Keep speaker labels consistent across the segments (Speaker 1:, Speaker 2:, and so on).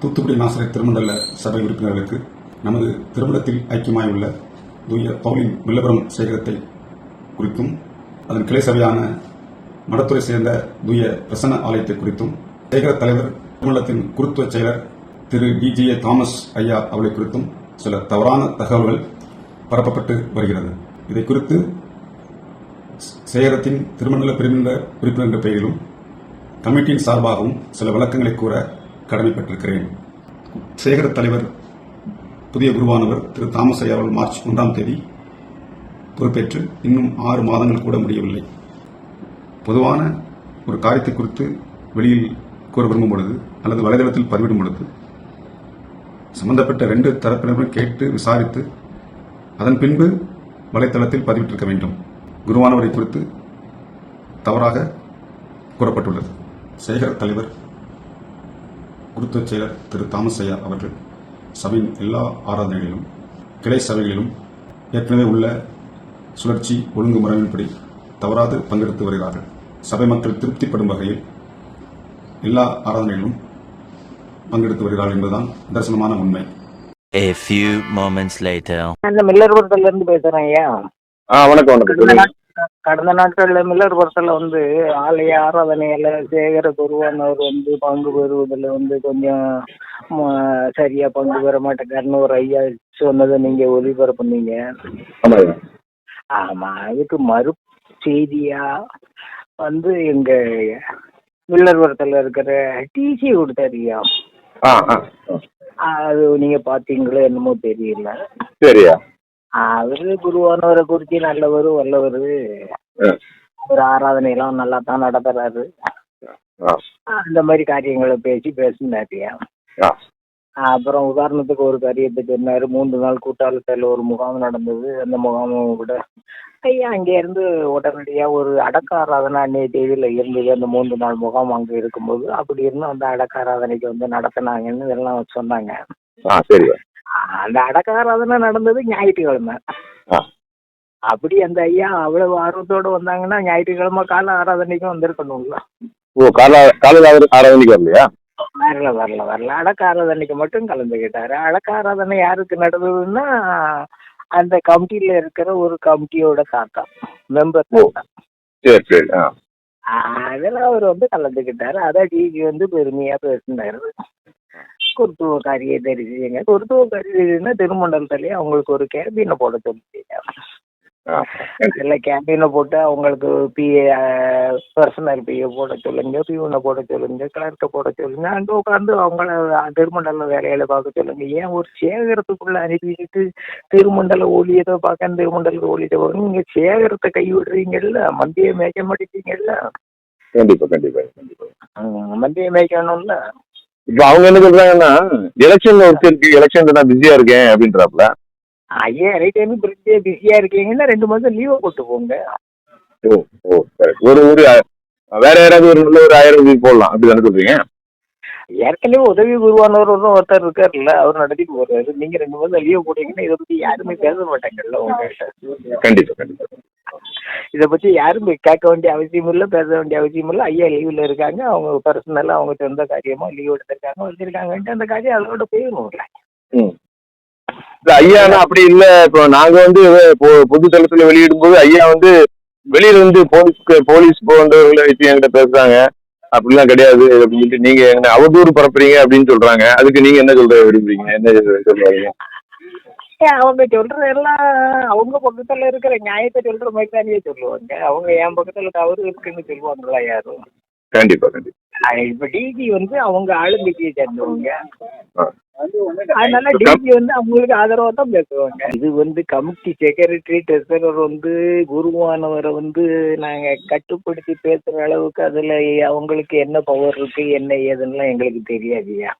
Speaker 1: தூத்துக்குடி நாசரேத் திருமண்டல சபை உறுப்பினர்களுக்கு நமது திருமணத்தில் ஐக்கியமாயுள்ள தூய பவுலின் வில்லபுரம் சேகரத்தை குறித்தும் அதன் கிளை சபையான மடத்துறை சேர்ந்த தூய பிரசன்ன ஆலயத்தை குறித்தும் சேகர தலைவர் திருமண்டலத்தின் குருத்துவ செயலர் திரு டிஜிஏ தாமஸ் ஐயா அவளை குறித்தும் சில தவறான தகவல்கள் பரப்பப்பட்டு வருகிறது. இதை குறித்து சேகரத்தின் திருமண்டல உறுப்பினர் என்ற பெயரிலும் கமிட்டியின் சார்பாகவும் சில விளக்கங்களை கூற கடமைப்பட்டிருக்கிறேன். சேகர தலைவர் புதிய குருவானவர் திரு தாமஸ் ஐயா அவர்கள் மார்ச் 1ஆம் தேதி பொறுப்பேற்று இன்னும் 6 மாதங்கள் கூட முடியவில்லை. பொதுவான ஒரு காரியத்தை குறித்து வெளியில் கூற விரும்பும் பொழுது அல்லது வலைதளத்தில் பதிவிடும் பொழுது சம்பந்தப்பட்ட 2 தரப்பினரும் கேட்டு விசாரித்து அதன் பின்பு வலைத்தளத்தில் பதிவிட்டிருக்க வேண்டும். குருவானவரை குறித்து தவறாக கூறப்பட்டுள்ளது. சேகர தலைவர் குருத்துவ செயலர் திரு தாமஸ் ஐயா அவர்கள் சபையின் எல்லா ஆராதனைகளிலும் கிளை சபைகளிலும் ஏற்கனவே உள்ள சுழற்சி ஒழுங்குமுறையின்படி தவறாது பங்கெடுத்து வருகிறார்கள். சபை மக்கள் திருப்திப்படும் வகையில் எல்லா ஆராதனைகளிலும் பங்கெடுத்து வருகிறார்கள் என்பதுதான் தரிசனமான உண்மை.
Speaker 2: A few moments later.
Speaker 3: அந்த மில்லர்புரத்துல இருந்து பேசுறேன் ஐயா.
Speaker 4: வணக்கம்.
Speaker 3: கடந்த நாட்கள்ல மில்லர்புரத்துல ஆலய ஆராதனையில சேகர குருவானவர் பங்கு பெறுவதில் கொஞ்சம் சரியா பங்கு பெற மாட்டேங்காருன்னு ஒரு ஐயா சொன்னதை நீங்க ஒளிபரப்புனீங்க. ஆமா, அதுக்கு மறு செய்தியா எங்க மில்லர்புரத்துல இருக்கிற டிசி கொடுத்தாரியா. அது நீங்க பாத்தீங்களோ என்னமோ தெரியல.
Speaker 4: சரியா,
Speaker 3: அவரு குருவானவரை குறிச்சு நல்லவரு வல்லவரு, ஒரு ஆராதனை எல்லாம் நல்லா தான் நடத்துறாரு, அந்த மாதிரி காரியங்களை பேசினாரியா. அப்புறம் உதாரணத்துக்கு ஒரு காரியத்தை சொன்னாரு. 3 நாள் கூட்டாளத்தில் ஒரு முகாம் நடந்தது. அந்த முகாமும் கூட ஐயா அங்கே இருந்து உடனடியா ஒரு அடக்க ஆராதனை அன்னைய தேதியில இருந்தது. அந்த 3 நாள் முகாம் அங்க இருக்கும்போது அப்படி இருந்து அந்த அடக்க ஆராதனைக்கு நடத்தினாங்கன்னு எல்லாம் சொன்னாங்க. அந்த அடக்க ஆராதனை நடந்தது ஞாயிற்றுக்கிழமை. அப்படி அந்த ஐயா அவ்வளவு ஆர்வத்தோட வந்தாங்கன்னா ஞாயிற்றுக்கிழமை கால ஆராதனைக்கும் வந்திருக்கணும்ல. வரல. அடக்க ஆராதனைக்கு மட்டும் கலந்துக்கிட்டாரு. அடக்க ஆராதனை யாருக்கு நடந்ததுன்னா அந்த கமிட்டியில இருக்கிற ஒரு கமிட்டியோட தாத்தா மெம்பர் தாத்தா. அதெல்லாம் அவர் கலந்துக்கிட்டாரு. அதான் டிஜி பெருமையா பேசினாரு. குருத்துவ காரியை தெரிஞ்சுங்க. குருத்துவ காரியம் திருமண்டலத்திலேயே அவங்களுக்கு ஒரு கேபினை போட சொல்லிட்டீங்க. இல்ல கேபினை போட்டு அவங்களுக்கு பிஏ பர்சனல் பிஏ போட சொல்லுங்க, பியூனை போட சொல்லுங்க, கிளர்க்கை போட சொல்லுங்க, அங்கே உட்காந்து அவங்கள திருமண்டல வேலையில பார்க்க சொல்லுங்க. ஏன் ஒரு சேகரத்துக்குள்ள அனுப்பிட்டு திருமண்டல ஊழியத்தை பார்க்க திருமண்டல ஊழியத்தை பார்க்க நீங்க சேகரத்தை கை விடுறீங்கல்ல, மந்தியை மேய்க்க மாட்டேங்கல்ல. மந்தியை மேய்க்கணும்ல.
Speaker 4: இப்ப அவங்க என்ன சொல்றாங்கன்னா எலெக்ஷன் நான் பிஸியா இருக்கேன் அப்படின்றாப்ல.
Speaker 3: ஐயா ரைட் டைம் பிஸியா இருக்கீங்கன்னா 2 மாசம் லீவை போட்டு போங்க.
Speaker 4: ஒரு வேற யாராவது ஒரு 1000 போடலாம் அப்படிதானே சொல்றீங்க?
Speaker 3: ஏற்கனவே உதவி குருவானவர் ஒருத்தர் இருக்காருல்ல, அவர் நடத்திட்டு போறாரு. நீங்க 2 மாசம் லீவ் போட்டீங்கன்னா இதை பத்தி யாருமே பேச மாட்டாங்கல்ல உங்ககிட்ட.
Speaker 4: கண்டிப்பா.
Speaker 3: இதை பத்தி யாரும் கேட்க வேண்டிய அவசியம் இல்லை, பேச வேண்டிய அவசியம் இல்லை. ஐயா லீவ்ல இருக்காங்க, அவங்க பர்சனலா அவங்க சொந்த காரியமா லீவ் எடுத்திருக்காங்க, வச்சிருக்காங்கன்ட்டு அந்த காரியம் அதோட போயிடணும்ல.
Speaker 4: ஐயா அப்படி இல்ல. இப்போ நாங்க பொது தளத்துல வெளியிடும் போது ஐயா வெளியில போலீஸ் போன்றவர்களை வச்சு என்கிட்ட பேசுறாங்க. அப்படிலாம் கிடையாது அப்படின்னு சொல்லிட்டு நீங்க என்ன அவதூறு பரப்புறீங்க அப்படின்னு சொல்றாங்க. அதுக்கு நீங்க என்ன சொல்ற விரும்புறீங்க? என்ன சொல்றாங்க?
Speaker 3: அவங்க சொல்றதெல்லாம் அவங்க பக்கத்துல இருக்கிற நியாயத்தை சொல்ற மாதிரி தானே சொல்லுவாங்க. அவங்க என் பக்கத்துல தவறு இருக்குன்னு சொல்லுவாங்களா யாரும்?
Speaker 4: கண்டிப்பா.
Speaker 3: இப்ப டிஜி அவங்க ஆளுங்கட்சியை சேர்ந்தவங்க. அதனால டிஜி அவங்களுக்கு ஆதரவா தான் பேசுவாங்க. இது கமிட்டி செக்ரட்டரி ட்ரெஸரர் குருவானவரை நாங்க கட்டுப்படுத்தி பேசுற அளவுக்கு அதுல அவங்களுக்கு என்ன பவர் இருக்கு என்ன ஏதுன்னு எங்களுக்கு தெரியாதுயா.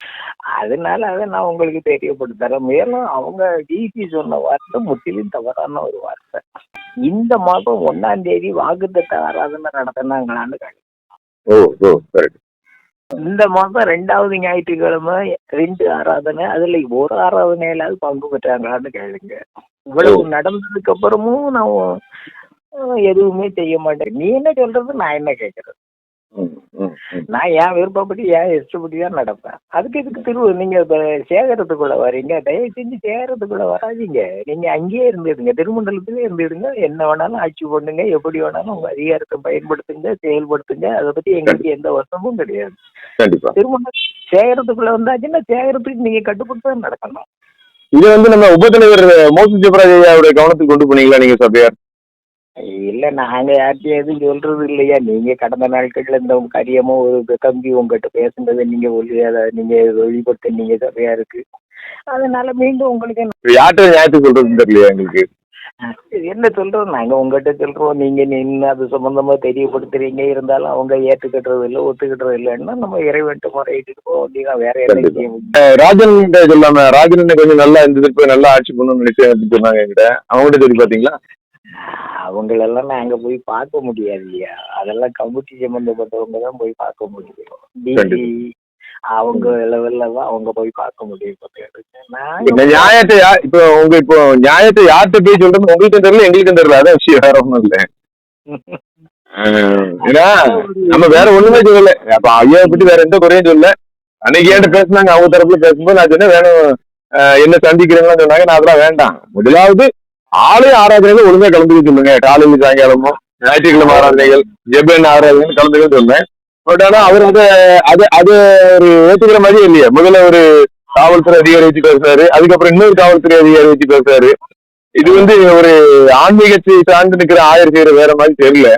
Speaker 3: அதனால அதை நான் உங்களுக்கு தெரியப்படுத்துறேன். மேலும் அவங்க டிஜி சொன்ன வார்த்தை முற்றிலும் தவறான ஒரு வார்த்தை. இந்த மாதம் 1ஆம் தேதி வாக்குத்தத்த ஆராதனை நடத்தினாங்களான்னு கேள்வி. இந்த மாதம் 2வது ஞாயிற்றுக்கிழமை 2 ஆராதனை, அதுல ஒரு ஆராதனையிலாவது பங்கு பெற்றாங்களான்னு கேளுங்க. இவ்வளவு நடந்ததுக்கு அப்புறமும் நான் எதுவுமே செய்ய மாட்டேன். நீ என்ன சொல்றது, நான் என்ன கேட்கறது?
Speaker 4: ம், ம், ம்.
Speaker 3: நான் என் விருப்பப்படி என் இஷ்டப்படி தான் நடப்பேன். அதுக்கு இதுக்கு நீங்க இப்ப சேகரத்துக்குள்ள வர்றீங்க, தயவு செஞ்சு சேகரத்துக்குள்ள வராதீங்க. நீங்க அங்கேயே இருந்துடுங்க, திருமண்டலத்திலே இருந்துடுங்க. என்ன வேணாலும் ஆட்சி பண்ணுங்க, எப்படி வேணாலும் உங்க அதிகாரத்தை பயன்படுத்துங்க, செயல்படுத்துங்க. அதை பத்தி எங்களுக்கு எந்த வருத்தமும் கிடையாது.
Speaker 4: கண்டிப்பா.
Speaker 3: திருமணம் சேகரத்துக்குள்ள வந்தாச்சுன்னா சேகரத்துக்கு நீங்க கட்டுப்பட்டு தான் நடக்கணும்.
Speaker 4: இதை வந்து நம்ம உபத்தலைவர் மோசன் ஜெபராஜ் ஐயாவுடைய கவனத்துக்கு கொண்டு போனீங்களா நீங்க சபையார்?
Speaker 3: இல்ல நாங்க யார்கிட்டயும் எதுவும் சொல்றது இல்லையா. நீங்க கடந்த நாட்கள்ல இந்த கரியமோ ஒரு கம்பி உங்ககிட்ட பேசுனதை நீங்க அதை நீங்க வெளிப்படுத்த நீங்க சரியா இருக்கு. அதனால மீண்டும் உங்களுக்கு
Speaker 4: யார்கிட்ட நியாயத்தை சொல்றதுன்னு தெரியலையா எங்களுக்கு?
Speaker 3: என்ன சொல்றோம், நாங்க உங்ககிட்ட சொல்றோம், நீங்க நின்று அது சம்பந்தமா தெரியப்படுத்துறீங்க. இருந்தாலும் அவங்க ஏற்றுக்கிட்டுறது இல்லை, ஒத்துக்கிட்டுறது இல்லைன்னா நம்ம இறைவன்ட்டு முறையிட்டு போக வேண்டியதான். வேற என்ன செய்ய முடியும்?
Speaker 4: ராஜன் கிட்ட சொல்லாம, ராஜன் கொஞ்சம் நல்லா இந்த போய் நல்லா ஆட்சி பண்ணணும்னு நினைச்சேன் அப்படின்னு சொன்னாங்க என்கிட்ட. அவங்ககிட்ட சொல்லி பாத்தீங்களா?
Speaker 3: அவங்களெல்லாம் நாங்க போய் பார்க்க முடியாது இல்லையா. அதெல்லாம் கமிட்டி சம்பந்தப்பட்டவங்க தான் போய் பார்க்க முடியும். டிசி அவங்க லெவல்ல தான் அவங்க போய் பார்க்க முடியும்.
Speaker 4: இந்த நியாயத்தை இப்போ நியாயத்தை யார்கிட்ட போய் சொல்றது உங்களுக்கும் தெரியல, எங்களுக்கும் தெரியல. அதான் விஷயம், வேற ஒண்ணும் இல்லை. ஏன்னா நம்ம வேற ஒண்ணுமே சொல்லல. அப்ப ஐயாவை பத்தி வேற எந்த குறையும் சொல்லல. அன்னைக்கு ஏன்ட்ட பேசினாங்க, அவங்க தரப்புல பேசும்போது நான் சொன்னேன் வேணும் என்ன சந்திக்கிறீங்கன்னு சொன்னாங்க. நான் அதெல்லாம் வேண்டாம், முதலாவது ஆலய ஆராதனைகள் ஒழுங்கா கலந்துக்க சொல்லுங்க. காலையில் சாயங்காலமும் ஞாயிற்றுக்கிழமை ஆராதனைகள் ஜெபன் ஆராதனைகள் கலந்துக்க சொன்னேன். பட் ஆனா அவர் அது ஒரு ஏற்றுக்கிற மாதிரியே இல்லையா. முதல்ல ஒரு காவல்துறை அதிகாரி வச்சு பேசுறாரு, அதுக்கப்புறம் இன்னொரு காவல்துறை அதிகாரி வச்சு பேசுறாரு. இது வந்து ஒரு ஆன்மீகத்தை சார்ந்து நிக்கிற ஆயர் செய்யற வேற மாதிரி தெரியல.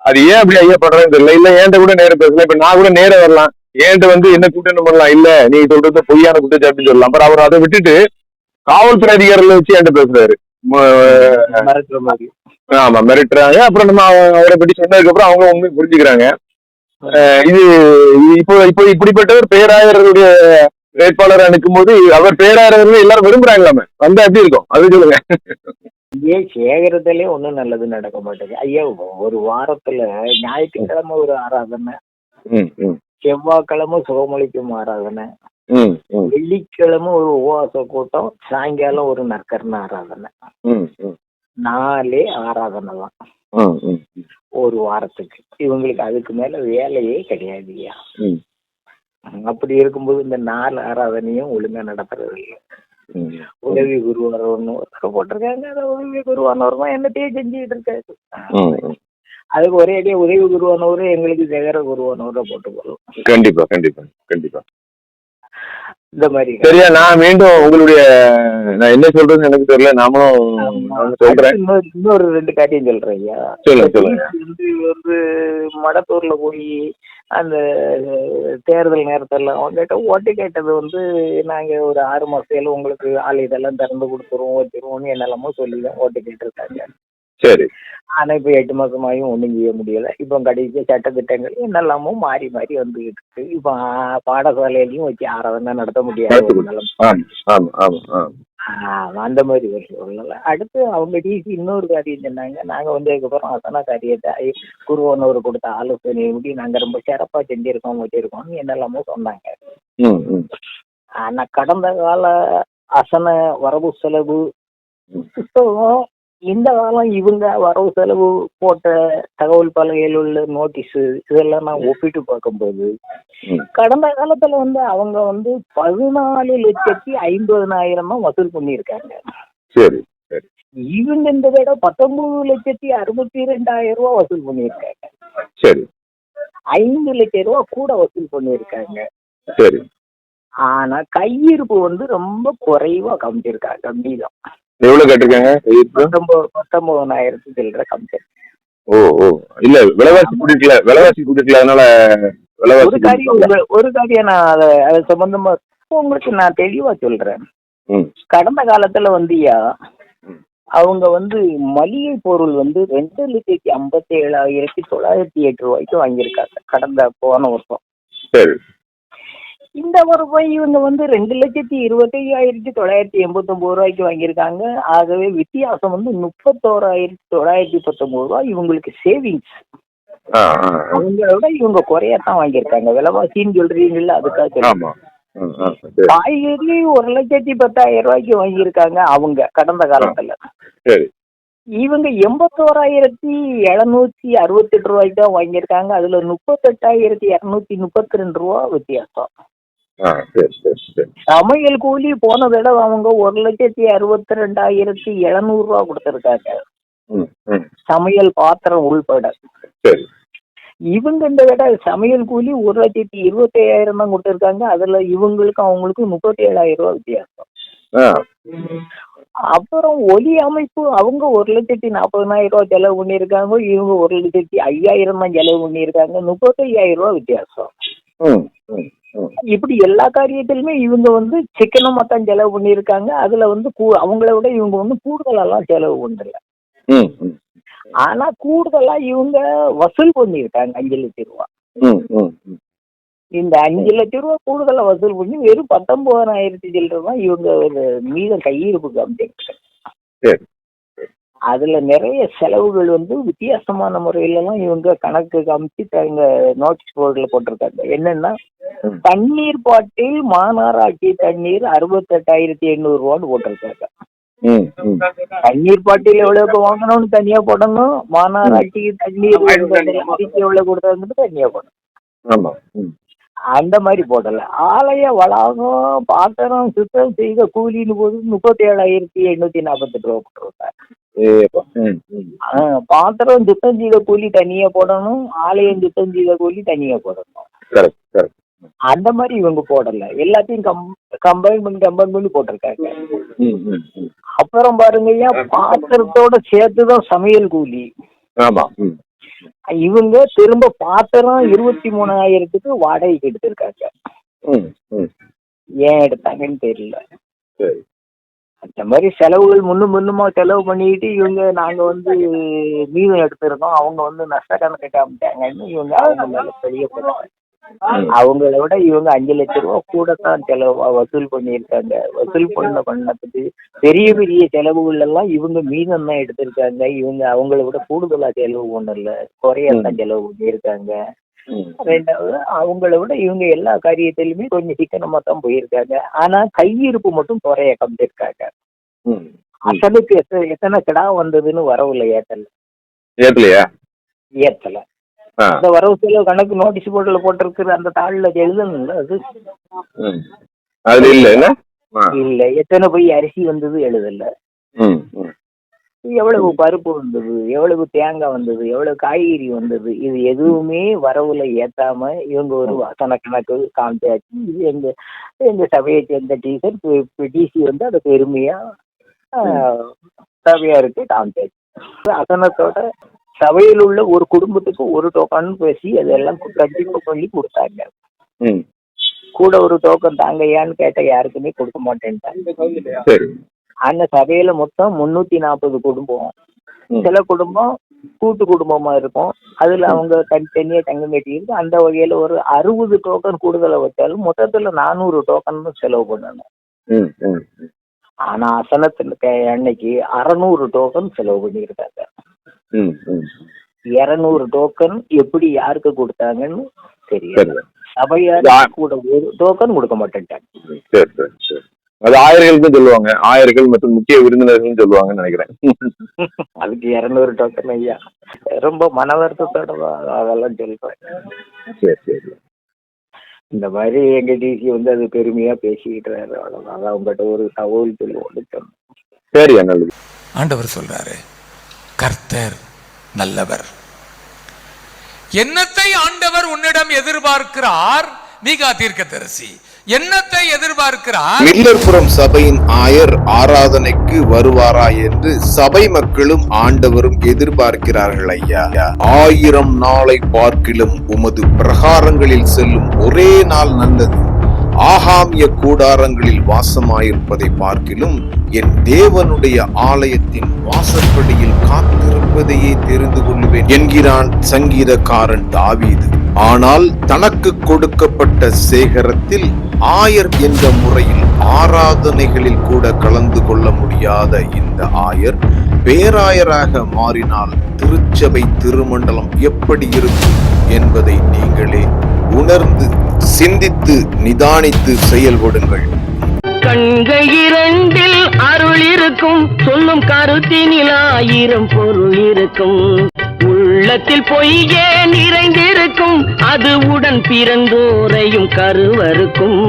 Speaker 4: அது ஏன் அப்படி ஐயா பண்றேன்னு தெரியல. இல்ல ஏன்ட்ட கூட நேரம் பேசல. இப்ப நான் கூட நேரம் வரலாம், ஏன்ட்ட வந்து என்ன கூட்டம் பண்ணலாம். இல்ல நீ சொல்றது பொய்யான குற்றச்சாட்டுன்னு சொல்லலாம். அப்புறம் அவர் அதை விட்டுட்டு காவல்துறை அதிகாரிகளை வச்சு என்கிட்ட பேசுறாரு. ஆமா, மிரட்டுறாங்க. அப்புறம் நம்ம அவரை பற்றி சொன்னதுக்கு அப்புறம் அவங்க உண்மை புரிஞ்சுக்கிறாங்க. இது இப்போ இப்போ இப்படிப்பட்டவர் பேராயருடைய வேட்பாளர் அனுக்கும் போது அவர் பேராயர் எல்லாரும் விரும்புறாங்களாமே, வந்தா எப்படி இருக்கும் அது சொல்லுங்க.
Speaker 3: ஏன் சேகரத்திலே ஒண்ணும் நல்லது நடக்க மாட்டேங்குது ஐயா. ஒரு வாரத்துல ஞாயிற்றுக்கிழமை ஒரு ஆராதனை, செவ்வாய்க்கிழமை சுகமொழிக்கும் ஆராதனை, வெள்ளிக்கிழமை ஒரு உபவாச கூட்டம், சாயங்காலம் ஒரு நற்கரண ஆராதனை. 4 ஆராதனை தான் ஒரு வாரத்துக்கு. இவங்களுக்கு அதுக்கு மேல வேலையே கிடையாது ஐயா. அப்படி இருக்கும்போது இந்த 4 ஆராதனையும் ஒழுங்கா நடத்துறது இல்லை. உதவி குருவானவர்னு போட்டிருக்காங்க. அதை உதவி குருவானவர் என்னத்தையே செஞ்சுக்கிட்டு இருக்காரு. அதுக்கு ஒரே அடியா உதவி குருவானவரு எங்களுக்கு ஜெகர குருவானவரை போட்டுக்கொள்ளும்.
Speaker 4: கண்டிப்பா கண்டிப்பா கண்டிப்பா.
Speaker 3: இந்த மாதிரி
Speaker 4: சரியா, நான் மீண்டும் உங்களுடைய நான் என்ன சொல்றதுன்னு எனக்கு தெரியல. நாமளும் சொல்றேன்.
Speaker 3: இன்னொரு 2 காரியம் சொல்றேன் ஐயா.
Speaker 4: சொல்லுங்க.
Speaker 3: வந்து மடத்தூர்ல போய் அந்த தேர்தல் நேரத்துல அவங்ககிட்ட ஓட்டு கேட்டது வந்து நாங்க ஒரு 6 மாசத்துல உங்களுக்கு ஆலயத்தெல்லாம் திறந்து கொடுத்துருவோம் வச்சிருவோம்னு என்னெல்லாமோ சொல்லிதான் ஓட்டு கேட்டிருக்காங்க.
Speaker 4: சரி.
Speaker 3: ஆனா இப்ப 8 மாசமாயும் ஒண்ணும் செய்ய முடியல. இப்போ கடைசி சட்டத்திட்டங்கள் என்னெல்லாமோ மாறி மாறி வந்துகிட்டு இருக்கு. இப்ப பாடசாலையிலையும் வச்சு ஆராதனை நடத்த முடியாது. அந்த மாதிரி ஒரு சூழ்நிலை. அடுத்து அவங்க டிசி இன்னொரு காரியம் சொன்னாங்க. நாங்க வந்து அதுக்கப்புறம் அசனா காரியத்தை குருவனவர் கொடுத்த ஆலோசனை முடி நாங்க ரொம்ப சிறப்பா செஞ்சிருக்கோம் வச்சிருக்கோம்னு என்னெல்லாமோ சொன்னாங்க. ஆனா கடந்த கால அசன வரவு செலவு புத்தகம், இந்த காலம் இவங்க வரவு செலவு போட்ட தகவல் பலகையில் உள்ள நோட்டீஸ் இதெல்லாம் நான் ஒப்பிட்டு பார்க்கும்போது கடந்த காலத்துல வந்து அவங்க வந்து 14,50,000 வசூல் பண்ணியிருக்காங்க.
Speaker 4: சரி.
Speaker 3: இவங்க இந்த தடவை 19,62,000 ரூபாய் வசூல் பண்ணியிருக்காங்க.
Speaker 4: சரி.
Speaker 3: 5 லட்சம் ரூபாய் கூட வசூல் பண்ணியிருக்காங்க.
Speaker 4: சரி.
Speaker 3: ஆனா கையிருப்பு வந்து ரொம்ப குறைவா காமிச்சிருக்காங்க. மீதம்
Speaker 4: எவ்வளவு கேட்டிருக்காங்க?
Speaker 3: 19,000 சில்லற கம்மி.
Speaker 4: ஓ இல்ல, விலைவாசி கூட்டிருக்கல அதனால
Speaker 3: ஒரு காரியம் நான் அது சம்பந்தமா உங்களுக்கு நான் தெளிவா சொல்றேன். கடந்த காலத்துல வந்துயா அவங்க வந்து மளிகை பொருள் வந்து 2,57,908 ரூபாய்க்கு வாங்கியிருக்காங்க போன வருஷம்.
Speaker 4: சரி.
Speaker 3: இந்த வருஷம் இவங்க வந்து 2,25,989 ரூபாய்க்கு வாங்கியிருக்காங்க. ஆகவே வித்தியாசம் வந்து 31,919 ரூபாய் இவங்களுக்கு சேவிங்ஸ். அவங்களோட இவங்க குறையத்தான் வாங்கியிருக்காங்க. விலைவாசின்னு சொல்றீங்கல்ல, அதுக்காக காய்கறி 1,10,10,000 ரூபாய்க்கு வாங்கியிருக்காங்க அவங்க கடந்த காலத்துல. இவங்க 81,768 ரூபாய்க்கு தான் வாங்கியிருக்காங்க. அதுல 38,232 ரூபா வித்தியாசம்.
Speaker 4: சரி சரி சரி.
Speaker 3: சமையல் கூலி போன தடவை அவங்க 1,62,700 ரூபா கொடுத்திருக்காங்க,
Speaker 4: ம் ம்
Speaker 3: சமையல் பாத்திரம் உள்பட.
Speaker 4: சரி.
Speaker 3: இவங்க இந்த தடவை சமையல் கூலி 1,25,000 தான் கொடுத்திருக்காங்க. அதுல இவங்களுக்கும் அவங்களுக்கும் 37,000 ரூபா வித்தியாசம். அப்புறம் ஒலி அமைப்பு அவங்க 1,40,000 ரூபா செலவு பண்ணியிருக்காங்க, இவங்க 1,05,000 தான் செலவு பண்ணியிருக்காங்க. 35,000 ரூபா வித்தியாசம்.
Speaker 4: ம் ம் ம்
Speaker 3: இப்படி எல்லா காரியத்திலுமே இவங்க வந்து சிக்கனமா தான் செலவு பண்ணியிருக்காங்க. அதுல வந்து அவங்கள விட இவங்க வந்து கூடுதலெல்லாம் செலவு பண்ணல.
Speaker 4: ம் ம்
Speaker 3: ஆனா கூடுதலா இவங்க வசூல் பண்ணியிருக்காங்க 5 லட்சம் ரூபா.
Speaker 4: ம் ம் ம்
Speaker 3: இந்த 5 லட்சம் ரூபா கூடுதலா வசூல் பண்ணி வெறும் 19,000 சில்லறை தான் இவங்க ஒரு மீதம் கையிருப்பு காமிச்சிருக்காங்க.
Speaker 4: சரி.
Speaker 3: அதுல நிறைய செலவுகள் வந்து வித்தியாசமான முறையிலலாம் இவங்க கணக்கு காமிச்சு தங்க நோட்டீஸ் போர்டுல போட்டிருக்காங்க. என்னன்னா, தண்ணீர் பாட்டில் மாநகராட்சி தண்ணீர் 68,800 ரூபான்னு போட்டிருக்காங்க.
Speaker 4: ம் ம்
Speaker 3: தண்ணீர் பாட்டில் எவ்வளவுக்கு வாங்கணும்னு தனியா போடணும், மாநகராட்சிக்கு தண்ணீர் அறிக்கை எவ்வளவு கொடுத்தாங்கன்னு தனியா போடணும்.
Speaker 4: ஆமா. ம்
Speaker 3: அந்த மாதிரி போடல. ஆலய வளாகம் பாத்திரம் சுத்தம் செய்த கூலின்னு போது 37,848 ரூபா போட்டிருக்காங்க.
Speaker 4: ஏப்பா. ம் ம்
Speaker 3: பாத்திரம் சுத்தம் செய்த கூலி தனியா போடணும், ஆலயம் சுத்தம் செய்த கூலி தனியா போடணும்.
Speaker 4: Correct correct.
Speaker 3: அந்த மாதிரி இவங்க போடல, எல்லாத்தையும் கம்பைன் பண்ணி போட்டிருக்காங்க.
Speaker 4: ம் ம் ம்
Speaker 3: அப்புறம் பாருங்க ஐயா, பாத்திரத்தோட சேர்த்துதான் சமையல் கூலி.
Speaker 4: ஆமா. ம்
Speaker 3: இவங்க திரும்ப பாத்திரம் 23,000க்கு வாடகைக்கு எடுத்திருக்காங்க.
Speaker 4: ம் ம்
Speaker 3: ஏன் எடுத்தாங்கன்னு தெரியல.
Speaker 4: சரி.
Speaker 3: அந்த மாதிரி செலவுகள் முன்னுமா செலவு பண்ணிட்டு இவங்க நாங்க வந்து மீதம் எடுத்திருக்கோம், அவங்க வந்து நஷ்ட கணக்கு காமிட்டாங்கன்னு இவங்க அவங்க மேல பெரிய போட்டாங்க. அவங்கள விட இவங்க 5 லட்சம் ரூபா கூட தான் வசூல் பண்ணியிருக்காங்க. வசூல் பண்ணதுக்கு பெரிய பெரிய செலவுகள் எல்லாம் இவங்க மீதம் தான் எடுத்திருக்காங்க. இவங்க அவங்கள விட கூடுதலா செலவு ஒண்ணும் இல்ல, குறையத்தான் செலவு பண்ணியிருக்காங்க. ரெண்டாவது, அவங்கள விட இவங்க எல்லா காரியத்திலுமே கொஞ்சம் சிக்கனமா தான் போயிருக்காங்க. ஆனா கையிருப்பு மட்டும் குறைய காமிச்சிருக்காங்க. அசலுக்கு எத்தனை கிடா வந்ததுன்னு வரவுல ஏத்தல. அந்த வரவு செலவு கணக்கு நோட்டீஸ் போர்டுல போட்டிருக்கிற அந்த தாள்ல எழுதணும்ல, அது
Speaker 4: அதுல இல்ல.
Speaker 3: இல்ல. எத்தனை போய் அரிசி வந்தது எழுதல, எவ்வளவு பருப்பு வந்தது, எவ்வளவு தேங்காய் வந்தது, எவ்வளவு காய்கறி வந்தது, இது எதுவுமே வரவுல ஏத்தாம இவங்க ஒரு வசன கணக்கு காமிச்சாச்சு. இது எங்க சபையை சேர்ந்த டீச்சர் டிசி வந்து அதை பெருமையா சபையாருக்கு காமிச்சாச்சு. அசனத்தோட சபையில் உள்ள ஒரு குடும்பத்துக்கு ஒரு டோக்கன் பேசி அதெல்லாம் கண்டிப்பா பண்ணி கொடுத்தாங்க. கூட ஒரு டோக்கன் தாங்கயான்னு கேட்ட யாருக்குமே கொடுக்க மாட்டேன்ட்டாங்க. அந்த சபையில மொத்தம் 340 குடும்பம். சில குடும்பம் கூட்டு குடும்பமா இருக்கும், அதுல அவங்க தனித்தனியா தங்கம் கட்டியிருக்கு. அந்த வகையில ஒரு 60 டோக்கன் கூடுதலை வச்சாலும் மொத்தத்துல 400 டோக்கன் தான் செலவு பண்ணணும். ஆனா அசனத்துக்கு அன்னைக்கு 600 டோக்கன் செலவு பண்ணியிருக்காங்க. 200 டோக்கன் எப்படி யாருக்கு கொடுத்தாங்கன்னு தெரியல. சபையார் கூட ஒரு டோக்கன் கொடுக்க மாட்டேன்ட்டாங்க.
Speaker 4: அது ஆயர்களுக்கு சொல்லுவாங்க, ஆயர்கள் மற்றும் முக்கிய விருந்தினர்கள் சொல்லுவாங்கன்னு நினைக்கிறேன்.
Speaker 3: அதுக்கு 200 டோக்கன் ஐயா, ரொம்ப மன வருத்தத்தோட அதெல்லாம் சொல்றேன். இந்த மாதிரி எங்க டிசி வந்து அது பெருமையா பேசிக்கிட்டாரு. அவ்வளவுதான், அவங்ககிட்ட ஒரு தகவல் சொல்லுவோம்.
Speaker 4: சரி, நல்லது.
Speaker 5: ஆண்டவர் சொல்றாரு, கர்த்தர் நல்லவர். என்னத்தை ஆண்டவர் உன்னிடம் எதிர்பார்க்கிறார்? மீகா தீர்க்கதரிசி என்னத்தை எதிர்பார்க்கிறார்?
Speaker 6: மில்லர்புரம் சபையின் ஆயர் ஆராதனைக்கு வருவாரா என்று சபை மக்களும் ஆண்டவரும் எதிர்பார்க்கிறார்கள் ஐயா. 1000 நாளை பார்க்கிலும் உமது பிரகாரங்களில் செல்லும் ஒரே நாள் நல்லது. ஆகாமிய கூடாரங்களில் வாசமாயிருப்பதை பார்க்கிலும் என் தேவனுடைய ஆலயத்தின் வாசற்படியில் காத்திருப்பதையே தெரிந்து கொள்வேன் என்கிறான் சங்கீதக்காரன் தாவீது. ஆனால் தனக்கு கொடுக்கப்பட்ட சேகரத்தில் ஆயர் என்ற முறையில் ஆராதனைகளில் கூட கலந்து கொள்ள முடியாத இந்த ஆயர் பேராயராக மாறினால் திருச்சபை திருமண்டலம் எப்படி இருக்கும் என்பதை நீங்களே உணர்ந்து சிந்தித்து நிதானித்து செயல்படுங்கள்.
Speaker 7: கண்கள் இரண்டில் அருள் இருக்கும், சொல்லும் கருத்தினில் ஆயிரம் பொருள் இருக்கும். உள்ளத்தில் பொய்யே நிறைந்திருக்கும், அது உடன் பிறந்தோரையும் கருவருக்கும்.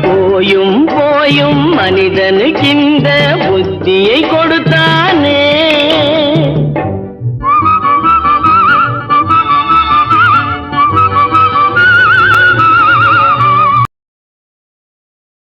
Speaker 7: போயும் போயும் மனிதனுக்கு இந்த புத்தியை கொண்டு